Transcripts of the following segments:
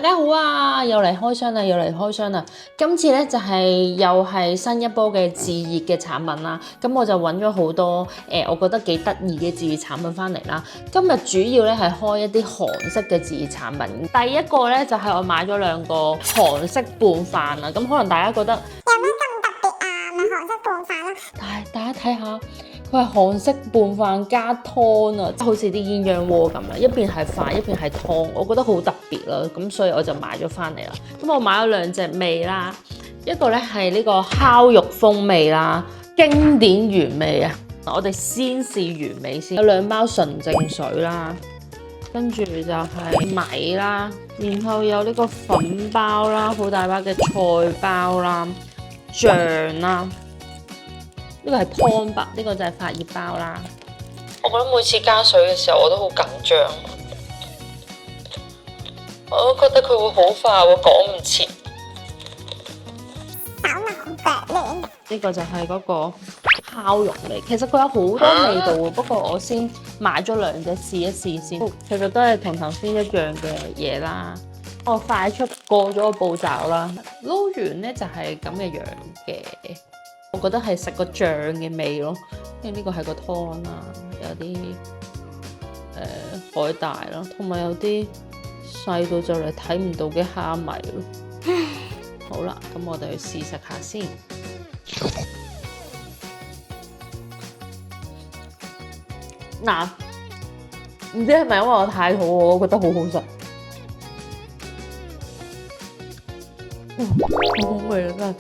大家好啊！又嚟開箱啦，又嚟開箱啦！今次咧就又係新一波嘅自熱嘅產品啦。咁我就揾咗好多我覺得幾得意嘅自熱產品翻嚟啦。今日主要咧係開一啲韓式嘅自熱產品。第一個咧就係我買咗兩個韓式拌飯啦。咁可能大家覺得有乜咁特別啊？咪韓式拌飯啦。但係大家睇下。佢係韓式拌飯加湯啊，好似啲鴛鴦鍋咁啦，一邊係飯，一邊係湯，我覺得好特別啦，咁所以我就買咗翻嚟啦。咁我買咗兩隻味啦，一個咧係呢個烤肉風味啦，經典原味啊。我哋先試原味先，有2包純淨水啦，跟住就係米啦，然後有呢個粉包啦，好大包嘅菜包啦，醬啦。呢個係湯包，呢個就係發熱包啦。我覺得每次加水嘅時候，我都好緊張，我都覺得佢會好快，我趕唔切。呢個就係嗰個烤肉味，其實佢有好多味道喎。不過我先買咗2隻試一試先。其實都係同頭先一樣嘅嘢啦。我快速過咗個步驟啦，撈完咧就係咁嘅樣嘅。我覺得係食個醬嘅味咯，因為呢個係個湯啦，有啲海帶啦，同埋有啲細到就嚟睇唔到嘅蝦米咯。好啦，咁我哋去試食下先。嗱，唔知係咪因為我太肚餓，我覺得好好食。好好味啊，真係！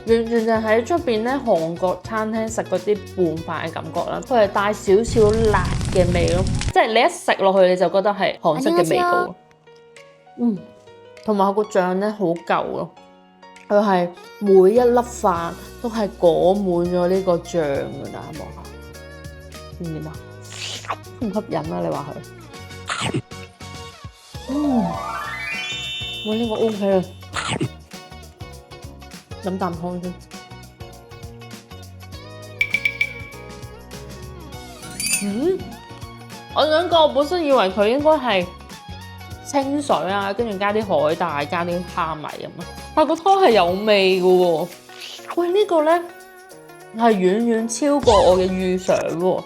完全就喺出邊咧韓國餐廳食嗰啲拌飯嘅感覺啦，佢係帶少少辣嘅味咯，即係你一食落去你就覺得係韓式嘅味道。同埋個醬咧好夠咯，佢係每一粒飯都係裹滿咗呢個醬㗎，大家望下，點啊？唔吸引啊？你話佢？我呢個 OK 啦。飲啖湯先。我想講，我本身以為佢應該係清水啊，跟住加啲海帶、加啲蝦米咁啊，但係個湯係有味嘅喎。喂，呢個咧係遠遠超過我嘅預想喎。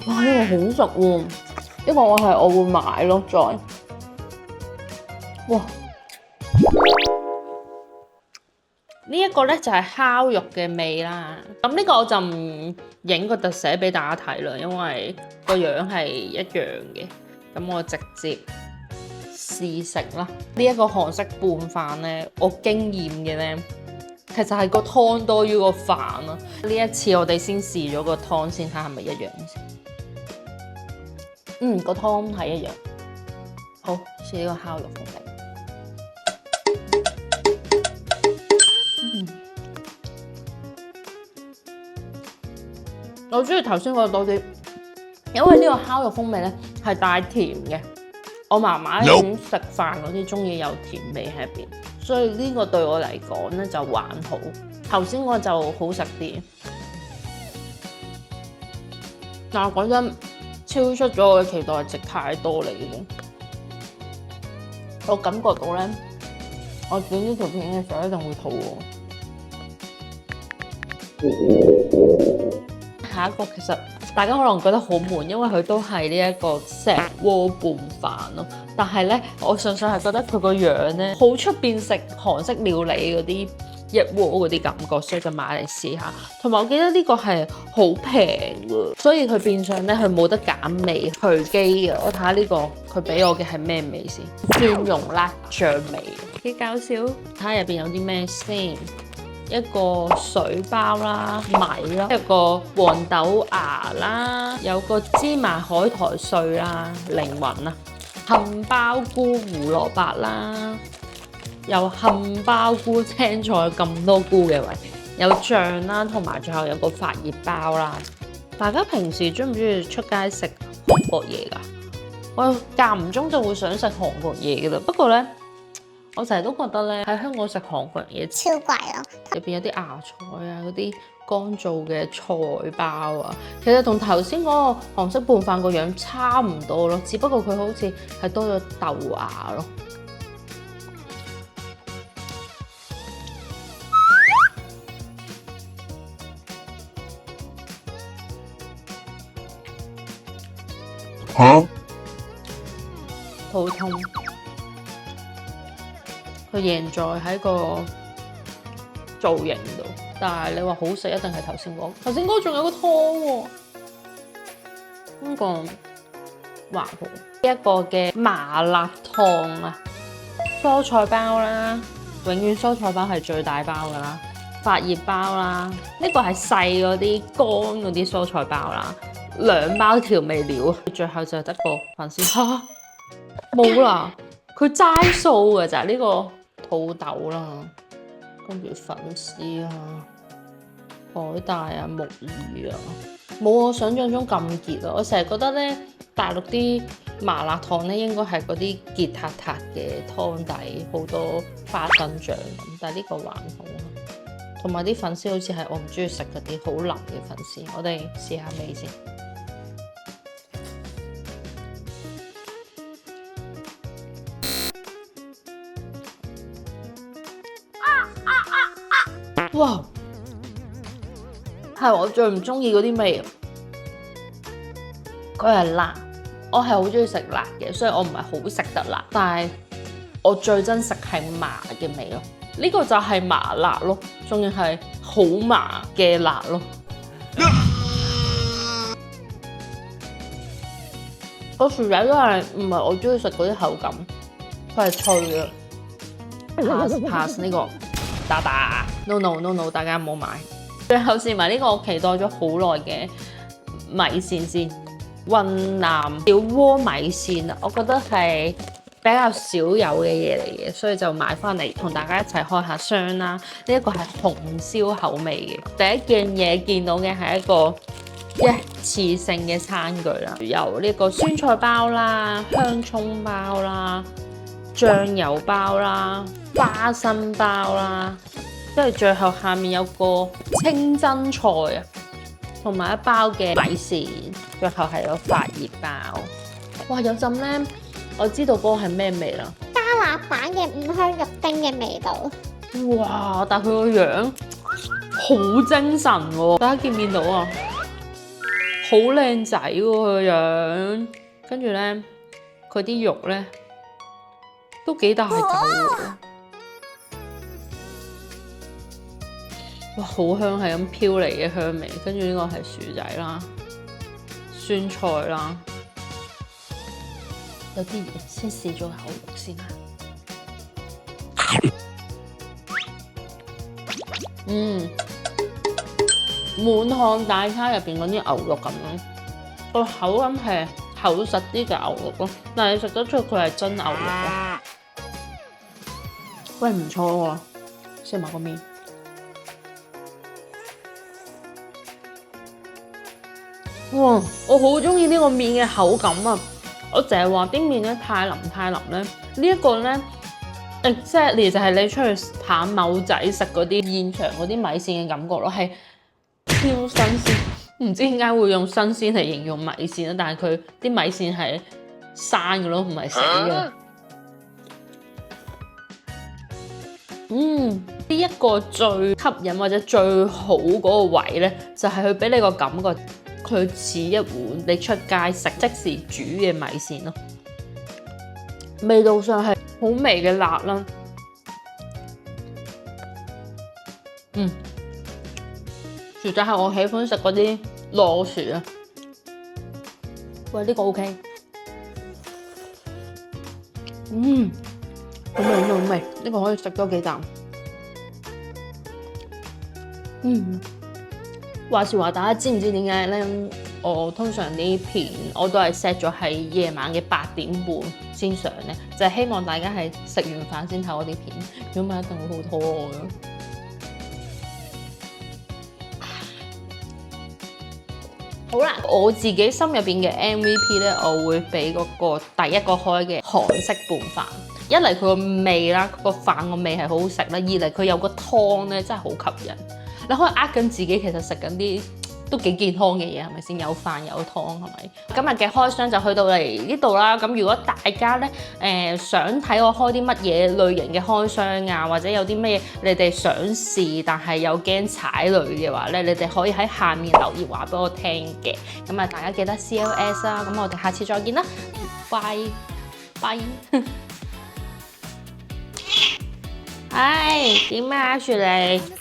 哇，呢個好食喎！呢個我會買咯，再。哇！呢一個咧就係烤肉嘅味啦。咁呢個我就唔影個特寫俾大家睇啦，因為個樣係一樣嘅。咁我直接試食啦。呢一個韓式拌飯咧，我經驗嘅咧，其實係個湯多於個飯咯。呢一次我哋先試咗個湯先，睇下係咪一樣先。個湯係一樣。好，試呢個烤肉風味。我中意頭先嗰個多啲，因為呢個烤肉風味咧係帶甜嘅。我媽媽點食飯嗰啲中意有甜味喺入邊，所以呢個對我嚟講咧就還好。頭先嗰個就好食啲。但係講真，超出咗我嘅期待值太多啦已經。我感覺到咧，我剪呢條片嘅時候一定會肚餓。下一個其實大家可能覺得好悶，因為佢都係呢一個石鍋拌飯咯。但係咧，我純粹係覺得佢個樣咧好出邊食韓式料理嗰啲一鍋嗰啲感覺，所以就買嚟試下。同埋我記得呢個係好平㗎，所以佢變相咧佢冇得減味去機嘅。我睇下呢個佢俾我嘅係咩味先？蒜蓉辣醬味，幾搞笑。睇下入邊有啲咩先。一個水包啦，米啦，一個黃豆芽啦，有個芝麻海苔碎啦，靈魂啦，杏鮑菇胡蘿蔔啦，有杏鮑菇青菜咁多菇嘅位，有醬啦，同埋最後有個發熱包啦。大家平時中唔中意出街食韓國嘢㗎？我間唔中就會想食韓國嘢㗎啦，不過咧，我成日都覺得咧，喺香港食韓國人嘢超貴咯。入邊有啲芽菜啊，嗰啲乾燥嘅菜包啊，其實同頭先嗰個韓式拌飯個樣差唔多咯，只不過佢好似係多咗豆芽咯。普通，佢贏在喺個造型度，但係你話好食一定係頭先嗰個。頭先嗰個仲有個湯喎，呢個華婆一個嘅麻辣燙啊，蔬菜包啦，永遠蔬菜包係最大包噶啦，發熱包啦，呢個係細嗰啲乾嗰啲蔬菜包啦，2包調味料，最後就得個粉絲嚇冇啦，佢齋素嘅就係呢個土豆啦，跟住粉絲啊、海帶啊、木耳啊，冇我想象中咁結啊！我成日覺得咧，大陸啲麻辣燙咧應該係嗰啲結塌塌嘅湯底，好多花生醬咁，但係呢個還好啊。同埋啲粉絲好似係我唔中意食嗰啲好腍嘅粉絲，我哋試下味先。哇，係我最唔中意嗰啲味，佢係辣，我係好中意食辣嘅，所以我唔係好食得辣，但係我最憎食係麻嘅味咯。呢個就係麻辣咯，仲要係好麻嘅辣咯。個薯仔都係唔係我中意食嗰啲口感，佢係脆嘅。pass 呢個。打打 no， 大家唔好買。最後試埋呢個我期待咗好耐嘅米線先，雲南小鍋米線啊，我覺得係比較少有嘅嘢嚟嘅，所以就買翻嚟同大家一齊開下箱啦。呢一個係紅燒口味嘅，第一件嘢見到嘅係一個一次性嘅餐具啦，有呢個酸菜包啦、香葱包啦、醬油包啦、花生包啦，跟住最後下面有個清真菜啊，同埋一包嘅米線，最後係有發熱包。哇！有陣咧，我知道嗰個係咩味啦？加辣版嘅五香肉丁嘅味道。哇！但係佢個樣好精神喎，大家見唔見到啊？好靚仔喎佢個樣，跟住咧佢啲肉咧都幾大嚿喎。哇！好香，係咁飄嚟嘅香味，跟住呢個係薯仔啦、酸菜啦，有啲嘢先試咗口肉先啦。滿漢大餐入邊嗰啲牛肉咁樣，個口感係厚實啲嘅牛肉咯，但係你食得出佢係真牛肉咯。喂，唔錯喎，食埋個麵。哇！我好中意呢個麵嘅口感啊！我成日話啲麵咧太腍咧，呢一個咧 exactly 就係你出去譚某仔食嗰啲現場嗰啲米線嘅感覺咯，係超新鮮。唔知點解會用新鮮嚟形容米線啊？但係佢啲米線係生嘅咯，唔係死嘅。呢一個最吸引或者最好嗰個位咧，就係佢俾你個感覺。佢似一碗你出街食即時煮嘅米線咯，味道上係好微嘅辣啦。薯仔係我喜歡食嗰啲螺薯啊。喂，呢個 OK。好味，呢個可以食多幾啖。話時話，大家知唔知點解咧？我通常啲片我都係 set 咗喺夜晚嘅8點半先上咧，就係希望大家係食完飯先睇我啲片，如果唔係一定會好肚餓嘅。好啦，我自己心入邊嘅 MVP 咧，我會俾嗰個第一個開嘅韓式拌飯。一嚟佢個味啦，個飯個味係好好食啦；二嚟佢有個湯咧，真係好吸引。你可以呃緊自己，其實食緊啲都幾健康嘅嘢，係咪先？有飯有湯，係咪？今日嘅開箱就去到嚟呢度啦。咁如果大家咧想睇我開啲乜嘢類型嘅開箱啊，或者有啲咩你哋想試但係又驚踩雷嘅話咧，你哋可以喺下面留言話俾我聽嘅。咁啊，大家記得 CLS 啦。咁我哋下次再見啦，拜拜。唉，點啊，雪莉？